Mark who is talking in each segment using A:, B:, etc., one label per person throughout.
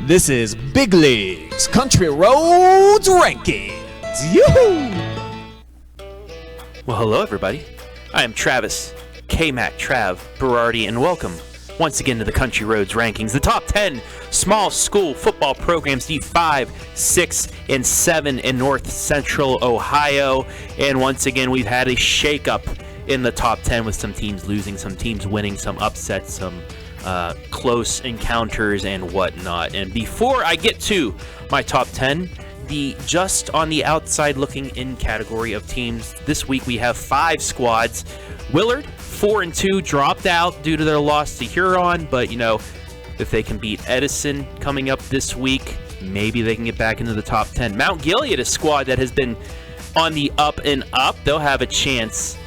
A: This is Big Leagues Country Roads Rankings. Yoo-hoo!
B: Well, hello, everybody. I am Travis, KMAC Trav Berardi, and welcome once again to the Country Roads Rankings, the top 10 small school football programs, D5, 6, and 7 in North Central Ohio. And once again, we've had a shakeup in the top 10 with some teams losing, some teams winning, some upsets, some close encounters and whatnot. And before I get to my top 10, the just on the outside looking in category of teams, this week we have 5 squads. Willard, 4-2, dropped out due to their loss to Huron, but you know, if they can beat Edison coming up this week, maybe they can get back into the top 10. Mount Gilead, a squad that has been on the up and up, they'll have a chance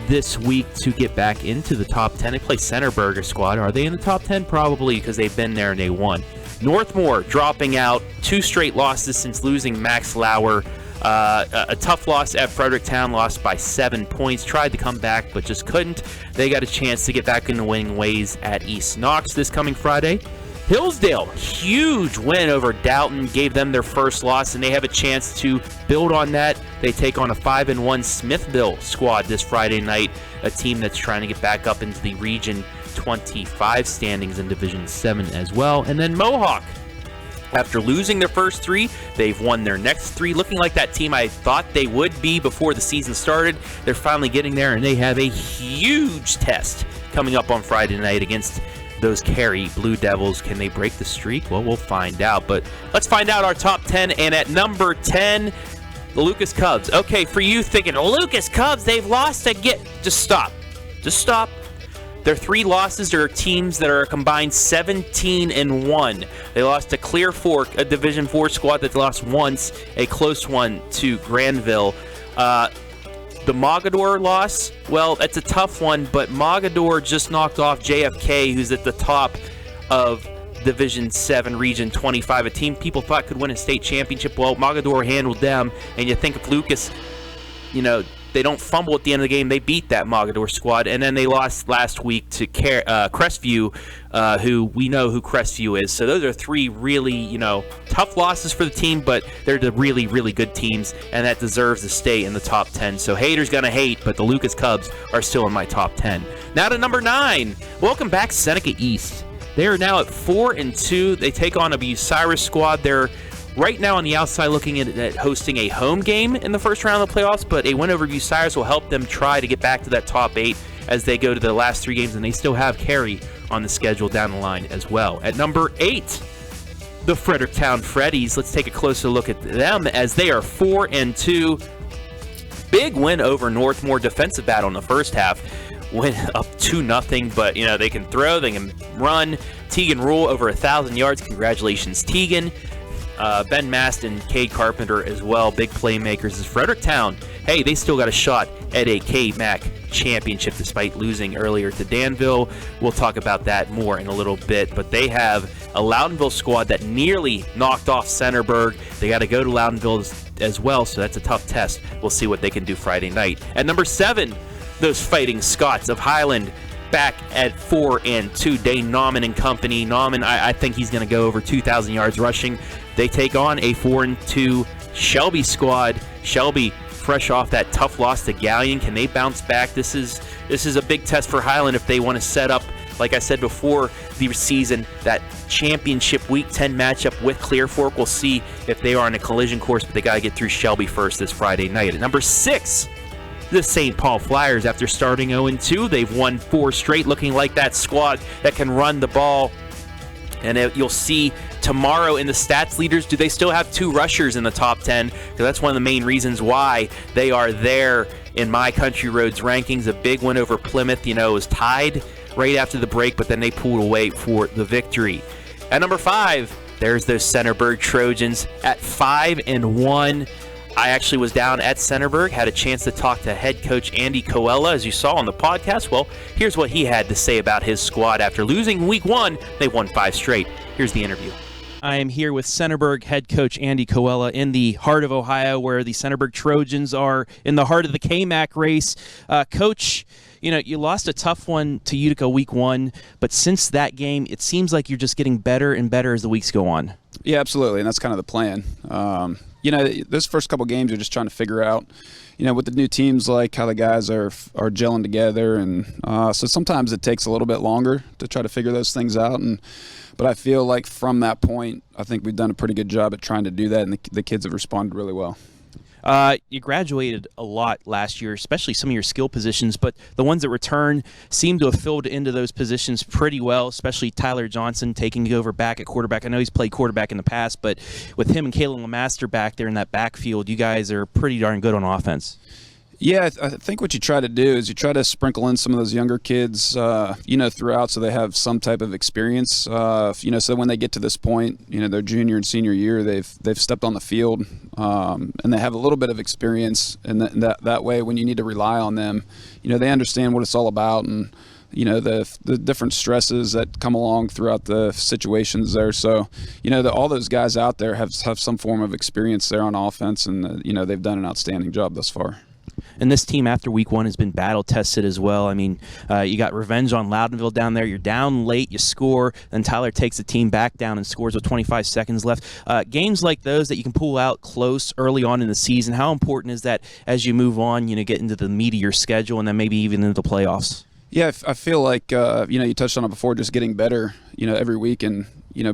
B: this week to get back into the top 10. They play Centerburg squad. Are they in the top 10? Probably, because they've been there and they won. Northmore dropping out, 2 straight losses since losing Max Lauer. A tough loss at Fredericktown, lost by 7 points. Tried to come back, but just couldn't. They got a chance to get back into winning ways at East Knox this coming Friday. Hillsdale, huge win over Dalton, gave them their first loss, and they have a chance to build on that. They take on a 5-1 Smithville squad this Friday night, a team that's trying to get back up into the Region 25 standings in Division 7 as well. And then Mohawk, after losing their first 3, they've won their next 3, looking like that team I thought they would be before the season started. They're finally getting there, and they have a huge test coming up on Friday night against those Carrie Blue Devils. Can they break the streak? Well, we'll find out. But let's find out our top 10. And at number 10, the Lucas Cubs. Okay, for you thinking, Lucas Cubs, they've lost again. Just stop. Just stop. Their 3 losses are teams that are combined 17-1. They lost to Clear Fork, a Division 4 squad that lost once, a close one to Granville. The Mogador loss, well, that's a tough one, but Mogador just knocked off JFK, who's at the top of Division 7, Region 25, a team people thought could win a state championship. Well, Mogador handled them, and you think if Lucas, you know, they don't fumble at the end of the game, they beat that Mogador squad. And then they lost last week to Crestview, who we know who Crestview is. So those are 3 really, you know, tough losses for the team, but they're the really, really good teams, and that deserves to stay in the top 10. So haters gonna hate, but the Lucas Cubs are still in my top 10. Now to number 9. Welcome back, Seneca East. They are now at 4-2. They take on a Bucyrus squad. They're right now on the outside looking at hosting a home game in the first round of the playoffs, but a win over Bucyrus will help them try to get back to that top 8 as they go to the last 3 games, and they still have Carrie on the schedule down the line as well. At number 8, the Fredericktown Freddies. Let's take a closer look at them as they are 4-2. Big win over Northmore, defensive battle in the first half. Went up 2-0, but you know, they can throw, they can run. Tegan Rule over 1,000 yards. Congratulations, Tegan. Ben Mast and Cade Carpenter as well, big playmakers. As Fredericktown, hey, they still got a shot at a KMAC championship despite losing earlier to Danville. We'll talk about that more in a little bit, but they have a Loudonville squad that nearly knocked off Centerburg. They got to go to Loudonville as well, so that's a tough test. We'll see what they can do Friday night. At number 7, those Fighting Scots of Highland, back at 4-2. Dane Nauman and company. Nauman, I think he's going to go over 2,000 yards rushing. They take on a 4-2 Shelby squad. Shelby, fresh off that tough loss to Galleon, can they bounce back? This is a big test for Highland if they want to set up, like I said before the season, that championship Week 10 matchup with Clear Fork. We'll see if they are on a collision course, but they got to get through Shelby first this Friday night. At number 6, the St. Paul Flyers, after starting 0-2, they've won 4 straight, looking like that squad that can run the ball. And you'll see tomorrow in the stats leaders, do they still have 2 rushers in the top 10? Because that's one of the main reasons why they are there in my Country Roads rankings. A big win over Plymouth, you know, it was tied right after the break, but then they pulled away for the victory. At number 5, there's those Centerburg Trojans at 5-1. I actually was down at Centerburg, had a chance to talk to head coach Andy Colella, as you saw on the podcast. Well, here's what he had to say about his squad. After losing Week 1, they won 5 straight. Here's the interview. I am here with Centerburg head coach Andy Colella in the heart of Ohio, where the Centerburg Trojans are in the heart of the KMAC race. Coach, You lost a tough one to Utica week 1, but since that game, it seems like you're just getting better and better as the weeks go on.
C: Yeah, absolutely, and that's kind of the plan. Those first couple games, you're just trying to figure out, with the new teams, like how the guys are gelling together, and so sometimes it takes a little bit longer to try to figure those things out. But I feel like from that point, I think we've done a pretty good job at trying to do that, and the kids have responded really well.
B: You graduated a lot last year, especially some of your skill positions, but the ones that return seem to have filled into those positions pretty well, especially Tyler Johnson taking over back at quarterback. I know he's played quarterback in the past, but with him and Kalen LeMaster back there in that backfield, you guys are pretty darn good on offense.
C: Yeah, I think what you try to do is you try to sprinkle in some of those younger kids, throughout, so they have some type of experience. So when they get to this point, their junior and senior year, they've stepped on the field, and they have a little bit of experience. And that way, when you need to rely on them, they understand what it's all about, and the different stresses that come along throughout the situations there. So all those guys out there have some form of experience there on offense, and they've done an outstanding job thus far.
B: And this team after week 1 has been battle-tested as well. I mean, you got revenge on Loudonville down there. You're down late, you score, then Tyler takes the team back down and scores with 25 seconds left. Games like those that you can pull out close early on in the season, how important is that as you move on, get into the meat of your schedule and then maybe even into the playoffs?
C: Yeah, I feel like, you touched on it before, just getting better, every week. And,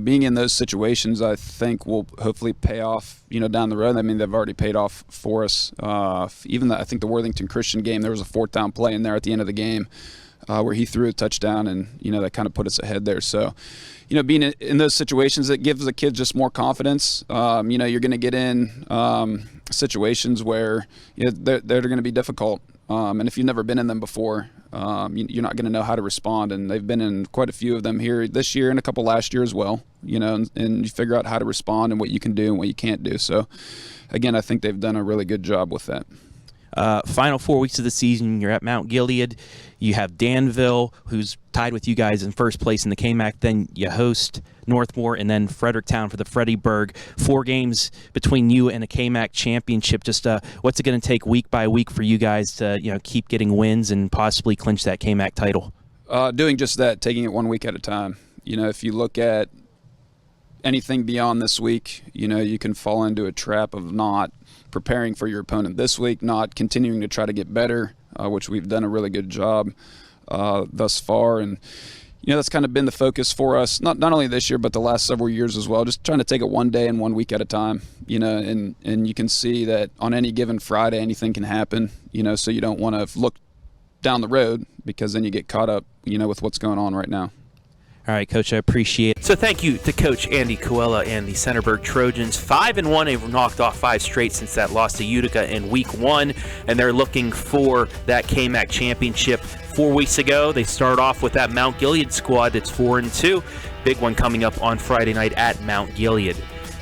C: being in those situations, I think will hopefully pay off, down the road. I mean, they've already paid off for us. I think the Worthington Christian game, there was a 4th down play in there at the end of the game where he threw a touchdown, and, that kind of put us ahead there. So, being in those situations, it gives the kids just more confidence. You're going to get in situations where they're going to be difficult. And if you've never been in them before, you're not going to know how to respond. And they've been in quite a few of them here this year and a couple last year as well, and you figure out how to respond and what you can do and what you can't do. So, again, I think they've done a really good job with that.
B: Final 4 weeks of the season, you're at Mount Gilead. You have Danville, who's tied with you guys in first place in the KMAC. Then you host Northmore and then Fredericktown for the Freddie Berg. 4 games between you and a KMAC championship. Just what's it going to take week by week for you guys to keep getting wins and possibly clinch that KMAC title?
C: Doing just that, taking it 1 week at a time. If you look at anything beyond this week, you can fall into a trap of not preparing for your opponent this week, not continuing to try to get better, which we've done a really good job thus far. And, that's kind of been the focus for us, not only this year, but the last several years as well, just trying to take it 1 day and 1 week at a time, and you can see that on any given Friday, anything can happen, so you don't want to look down the road because then you get caught up, with what's going on right now.
B: All right, Coach, I appreciate it. So thank you to Coach Andy Colella and the Centerburg Trojans. 5-1, they've knocked off 5 straight since that loss to Utica in week 1, and they're looking for that KMAC championship. 4 weeks ago, they start off with that Mount Gilead squad that's 4-2. Big one coming up on Friday night at Mount Gilead.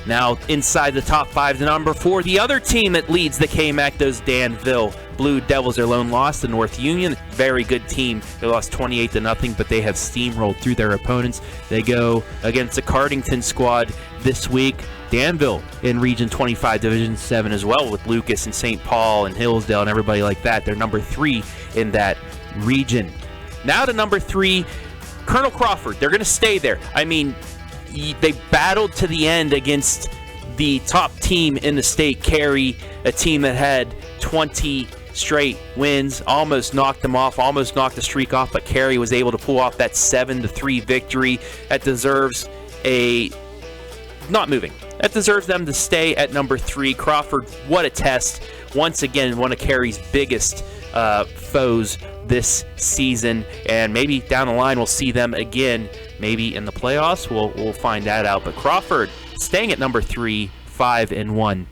B: Now, inside the top 5 to number 4, the other team that leads the KMAC, those Danville Blue Devils. Their lone loss to North Union. Very good team. They lost 28-0, but they have steamrolled through their opponents. They go against the Cardington squad this week. Danville in Region 25, Division 7 as well, with Lucas and St. Paul and Hillsdale and everybody like that. They're number 3 in that region. Now to number 3, Colonel Crawford. They're going to stay there. I mean, they battled to the end against the top team in the state, Carrie, a team that had 20 straight wins, almost knocked them off, almost knocked the streak off, but Carrie was able to pull off that 7-3 victory. That deserves not moving. That deserves them to stay at number 3. Crawford, what a test. Once again, one of Carrie's biggest foes this season, and maybe down the line we'll see them again, maybe in the playoffs. We'll find that out. But Crawford staying at number 3, 5-1.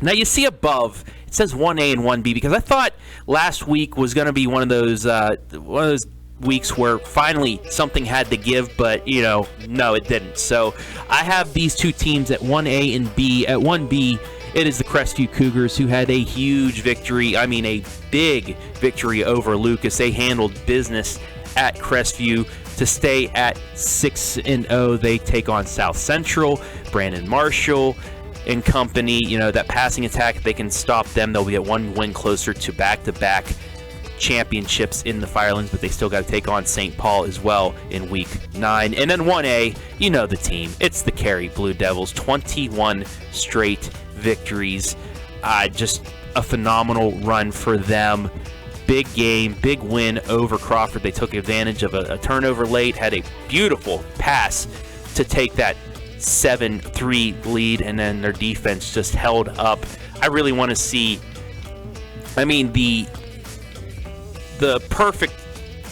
B: Now you see above it says 1A and 1B because I thought last week was going to be one of those weeks where finally something had to give, but no, it didn't. So I have these two teams at 1A and B. At 1B, it is the Crestview Cougars, who had a huge victory. I mean, a big victory over Lucas. They handled business at Crestview to stay at 6-0. They take on South Central, Brandon Marshall and company. That passing attack, if they can stop them, they'll be at 1 win closer to back-to-back championships in the Firelands, but they still got to take on St. Paul as well in Week 9. And then 1A, you know the team. It's the Carrie Blue Devils, 21 straight victories. Just a phenomenal run for them. Big game, big win over Crawford. They took advantage of a turnover late, had a beautiful pass to take that 7-3 lead, and then their defense just held up. I really want to see, the perfect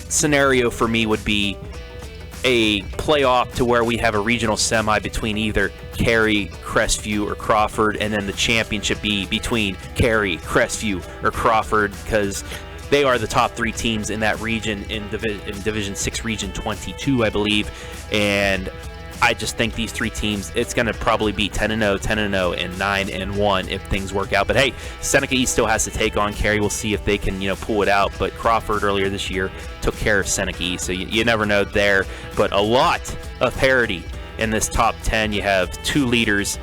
B: scenario for me would be a playoff to where we have a regional semi between either Carrie, Crestview, or Crawford, and then the championship be between Carrie, Crestview, or Crawford, because they are the top 3 teams in that region in Division 6, Region 22, I believe. And I just think these 3 teams, it's going to probably be 10-0, 10-0, and 9-1 if things work out. But hey, Seneca East still has to take on Carrie. We'll see if they can, pull it out. But Crawford earlier this year took care of Seneca East, so you never know there. But a lot of parity in this top 10. You have 2 leaders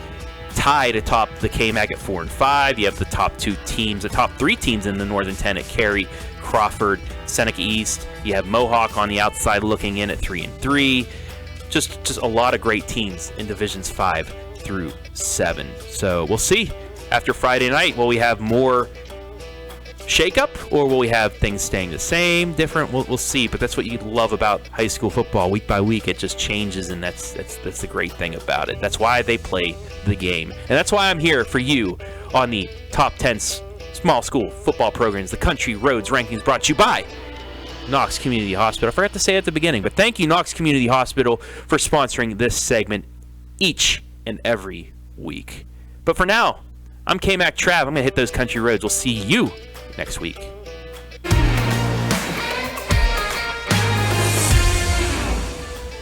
B: tied atop the KMAC at 4 and 5. You have the top 2 teams, the top 3 teams in the Northern 10 at Carrie, Crawford, Seneca East. You have Mohawk on the outside looking in at 3 and 3. Just a lot of great teams in Divisions 5 through 7. So we'll see after Friday night. Will we have more shakeup, or will we have things staying the same, different? We'll see. But that's what you love about high school football. Week by week, it just changes, and that's the great thing about it. That's why they play the game, and that's why I'm here for you on the top 10 small school football programs, the Country Roads Rankings, brought to you by Knox Community Hospital. I forgot to say at the beginning, but thank you, Knox Community Hospital, for sponsoring this segment each and every week. But for now, I'm KMAC Trav. I'm going to hit those country roads. We'll see you next week.